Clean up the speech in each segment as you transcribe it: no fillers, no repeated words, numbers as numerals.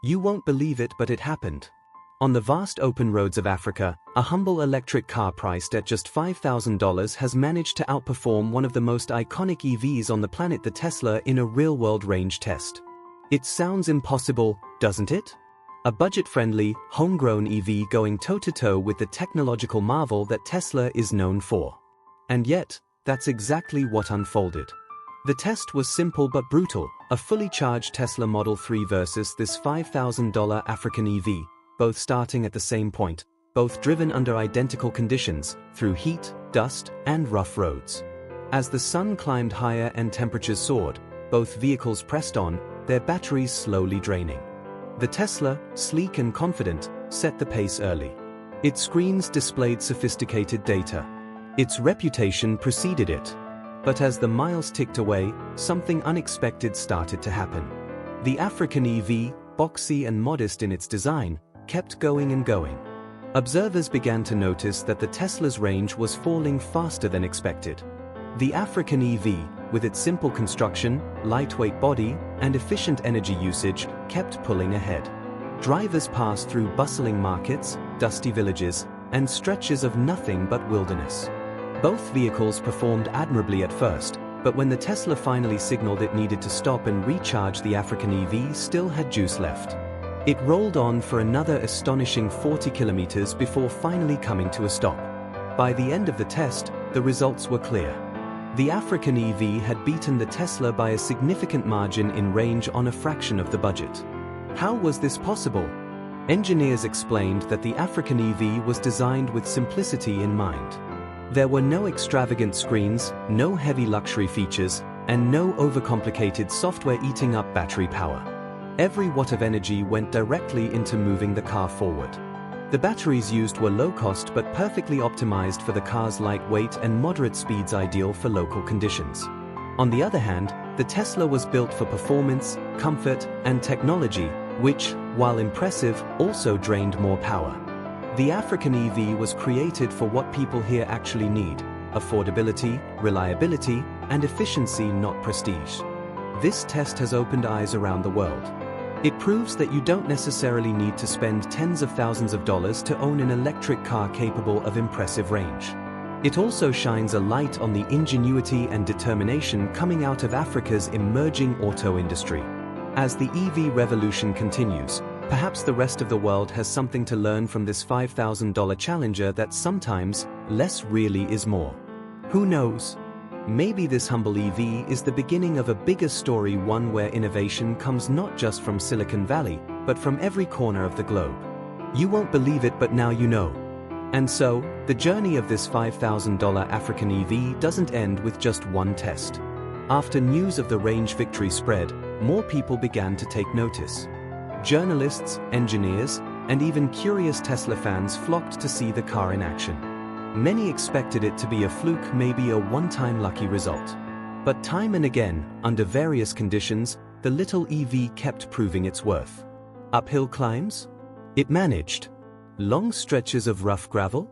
You won't believe it, but it happened. On the vast open roads of Africa, a humble electric car priced at just $5,000 has managed to outperform one of the most iconic EVs on the planet, the Tesla, in a real-world range test. It sounds impossible, doesn't it? A budget-friendly, homegrown EV going toe-to-toe with the technological marvel that Tesla is known for. And yet, that's exactly what unfolded. The test was simple but brutal, a fully charged Tesla Model 3 versus this $5,000 African EV, both starting at the same point, both driven under identical conditions, through heat, dust, and rough roads. As the sun climbed higher and temperatures soared, both vehicles pressed on, their batteries slowly draining. The Tesla, sleek and confident, set the pace early. Its screens displayed sophisticated data. Its reputation preceded it. But as the miles ticked away, something unexpected started to happen. The African EV, boxy and modest in its design, kept going and going. Observers began to notice that the Tesla's range was falling faster than expected. The African EV, with its simple construction, lightweight body, and efficient energy usage, kept pulling ahead. Drivers passed through bustling markets, dusty villages, and stretches of nothing but wilderness. Both vehicles performed admirably at first, but when the Tesla finally signaled it needed to stop and recharge, the African EV still had juice left. It rolled on for another astonishing 40 kilometers before finally coming to a stop. By the end of the test, the results were clear. The African EV had beaten the Tesla by a significant margin in range on a fraction of the budget. How was this possible? Engineers explained that the African EV was designed with simplicity in mind. There were no extravagant screens, no heavy luxury features, and no overcomplicated software eating up battery power. Every watt of energy went directly into moving the car forward. The batteries used were low-cost but perfectly optimized for the car's lightweight and moderate speeds, ideal for local conditions. On the other hand, the Tesla was built for performance, comfort, and technology, which, while impressive, also drained more power. The African EV was created for what people here actually need: affordability, reliability, and efficiency, not prestige. This test has opened eyes around the world. It proves that you don't necessarily need to spend tens of thousands of dollars to own an electric car capable of impressive range. It also shines a light on the ingenuity and determination coming out of Africa's emerging auto industry. As the EV revolution continues, perhaps the rest of the world has something to learn from this $5,000 challenger, that sometimes, less really is more. Who knows? Maybe this humble EV is the beginning of a bigger story, one where innovation comes not just from Silicon Valley, but from every corner of the globe. You won't believe it, but now you know. And so, the journey of this $5,000 African EV doesn't end with just one test. After news of the range victory spread, more people began to take notice. Journalists, engineers, and even curious Tesla fans flocked to see the car in action. Many expected it to be a fluke, maybe a one-time lucky result. But time and again, under various conditions, the little EV kept proving its worth. Uphill climbs? It managed. Long stretches of rough gravel?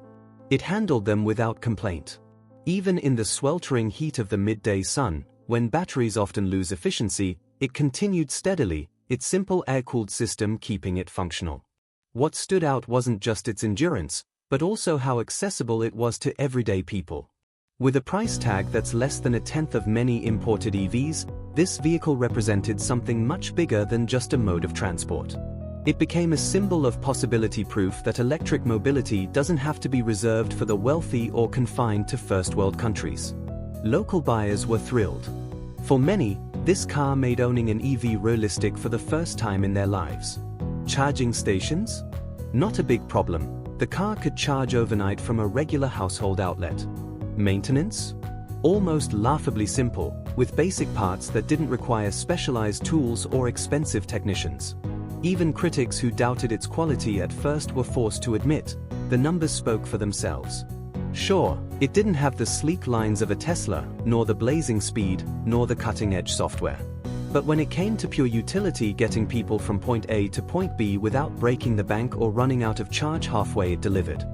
It handled them without complaint. Even in the sweltering heat of the midday sun, when batteries often lose efficiency, it continued steadily, its simple air-cooled system keeping it functional. What stood out wasn't just its endurance, but also how accessible it was to everyday people. With a price tag that's less than a tenth of many imported EVs, this vehicle represented something much bigger than just a mode of transport. It became a symbol of possibility, proof that electric mobility doesn't have to be reserved for the wealthy or confined to first-world countries. Local buyers were thrilled. For many, this car made owning an EV realistic for the first time in their lives. Charging stations? Not a big problem. The car could charge overnight from a regular household outlet. Maintenance? Almost laughably simple, with basic parts that didn't require specialized tools or expensive technicians. Even critics who doubted its quality at first were forced to admit, the numbers spoke for themselves. Sure, it didn't have the sleek lines of a Tesla, nor the blazing speed, nor the cutting-edge software. But when it came to pure utility, getting people from point A to point B without breaking the bank or running out of charge halfway, it delivered.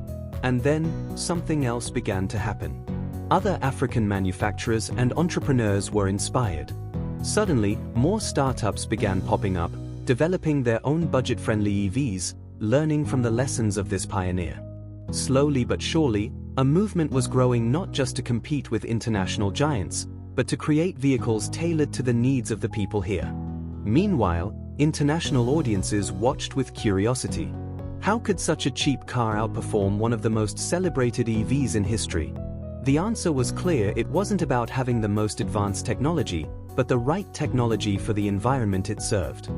And then, something else began to happen. Other African manufacturers and entrepreneurs were inspired. Suddenly, more startups began popping up, developing their own budget-friendly EVs, learning from the lessons of this pioneer. Slowly but surely, a movement was growing not just to compete with international giants, but to create vehicles tailored to the needs of the people here. Meanwhile, international audiences watched with curiosity. How could such a cheap car outperform one of the most celebrated EVs in history? The answer was clear: it wasn't about having the most advanced technology, but the right technology for the environment it served.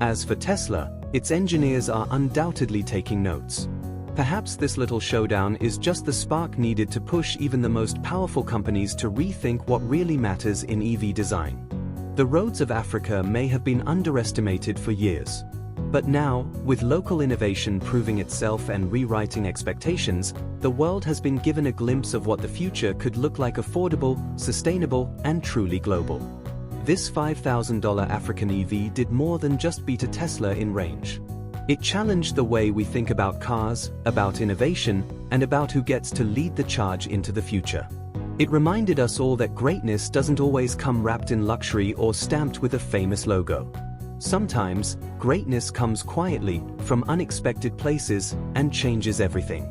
As for Tesla, its engineers are undoubtedly taking notes. Perhaps this little showdown is just the spark needed to push even the most powerful companies to rethink what really matters in EV design. The roads of Africa may have been underestimated for years. But now, with local innovation proving itself and rewriting expectations, the world has been given a glimpse of what the future could look like: affordable, sustainable, and truly global. This $5,000 African EV did more than just beat a Tesla in range. It challenged the way we think about cars, about innovation, and about who gets to lead the charge into the future. It reminded us all that greatness doesn't always come wrapped in luxury or stamped with a famous logo. Sometimes, greatness comes quietly, from unexpected places, and changes everything.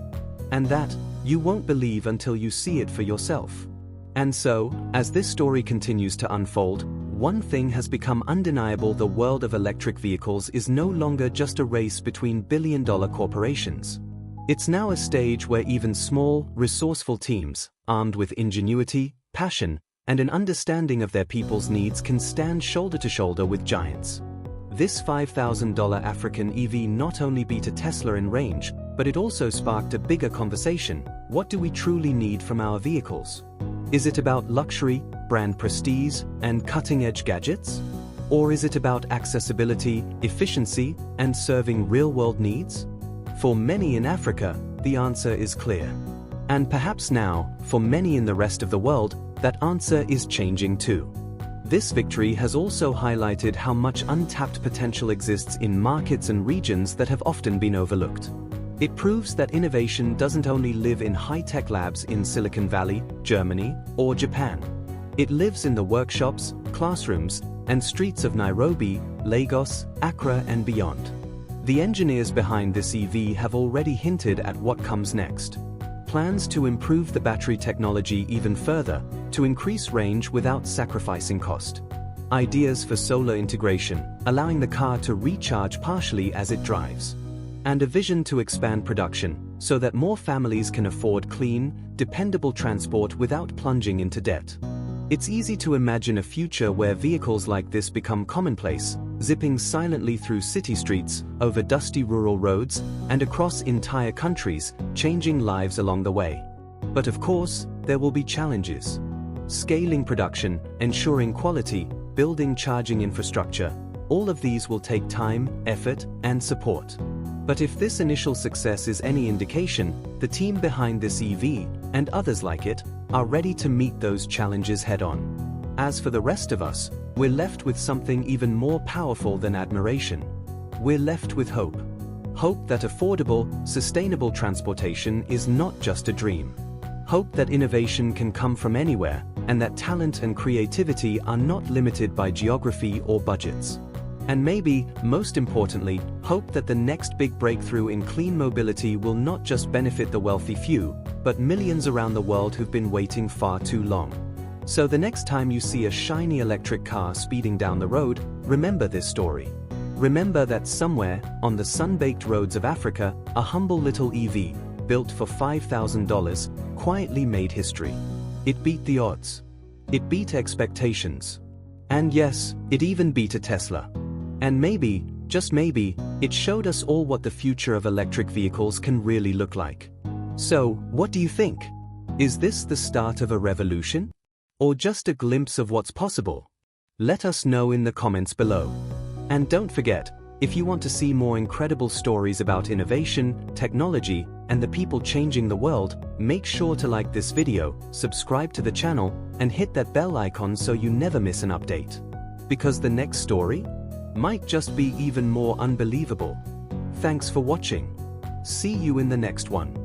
And that, you won't believe until you see it for yourself. And so, as this story continues to unfold, one thing has become undeniable: the world of electric vehicles is no longer just a race between billion-dollar corporations. It's now a stage where even small, resourceful teams, armed with ingenuity, passion, and an understanding of their people's needs, can stand shoulder to shoulder with giants. This $5,000 African EV not only beat a Tesla in range, but it also sparked a bigger conversation: what do we truly need from our vehicles? Is it about luxury, brand prestige, and cutting-edge gadgets? Or is it about accessibility, efficiency, and serving real-world needs? For many in Africa, the answer is clear. And perhaps now, for many in the rest of the world, that answer is changing too. This victory has also highlighted how much untapped potential exists in markets and regions that have often been overlooked. It proves that innovation doesn't only live in high-tech labs in Silicon Valley, Germany, or Japan. It lives in the workshops, classrooms, and streets of Nairobi, Lagos, Accra, and beyond. The engineers behind this EV have already hinted at what comes next. Plans to improve the battery technology even further, to increase range without sacrificing cost. Ideas for solar integration, allowing the car to recharge partially as it drives. And a vision to expand production, so that more families can afford clean, dependable transport without plunging into debt. It's easy to imagine a future where vehicles like this become commonplace, zipping silently through city streets, over dusty rural roads, and across entire countries, changing lives along the way. But of course, there will be challenges. Scaling production, ensuring quality, building charging infrastructure, all of these will take time, effort, and support. But if this initial success is any indication, the team behind this EV, and others like it, are ready to meet those challenges head-on. As for the rest of us, we're left with something even more powerful than admiration. We're left with hope. Hope that affordable, sustainable transportation is not just a dream. Hope that innovation can come from anywhere, and that talent and creativity are not limited by geography or budgets. And maybe, most importantly, hope that the next big breakthrough in clean mobility will not just benefit the wealthy few, but millions around the world who've been waiting far too long. So the next time you see a shiny electric car speeding down the road, remember this story. Remember that somewhere, on the sun-baked roads of Africa, a humble little EV, built for $5,000, quietly made history. It beat the odds. It beat expectations. And yes, it even beat a Tesla. And maybe, just maybe, it showed us all what the future of electric vehicles can really look like. So, what do you think? Is this the start of a revolution? Or just a glimpse of what's possible? Let us know in the comments below. And don't forget, if you want to see more incredible stories about innovation, technology, and the people changing the world, make sure to like this video, subscribe to the channel, and hit that bell icon so you never miss an update. Because the next story might just be even more unbelievable. Thanks for watching. See you in the next one.